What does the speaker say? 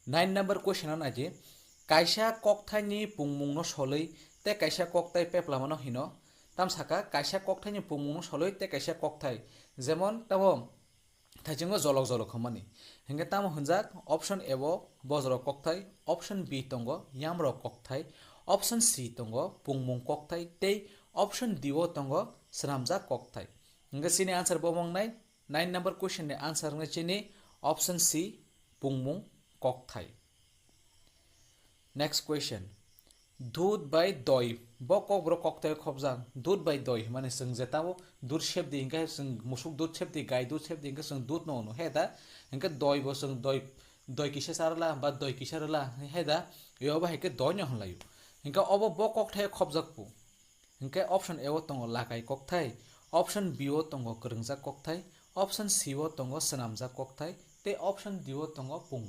9 number question naji kaisa kokthai ni pungmung no soloi te kaisa kokthai peplamano hino tamsaka kaisa kokthai ni pungmung no soloi te kaisa kokthai jemon tabo thaijingo jolok jolok khomani hingke tamo hunjak option A bo bojro kokthai option B tongo yamro kokthai option C tongo pungmung kokthai tei option D o tongo swnamjak kokthai hingke chini answer bo mongnai 9 number question ni answer ngai chini option C pungmung kokthai. Next question. Dud by doi bo kok bro kokthai khobjak dud by doi mane sung jetabo dud shape di hingke sung musuk dud shape di gai dud shape di hingke sung dud no heda hingke doi bo sung doi kisa sarla ba doi kisa rala heda yoba hingke doi no honlayo hingke obo bo kokthai khobjak pu hingke option A o tongo lakai kokthai option B o tongo kwrwngjak kokthai option C o tongo swnamjak kokthai te option D o tongo pung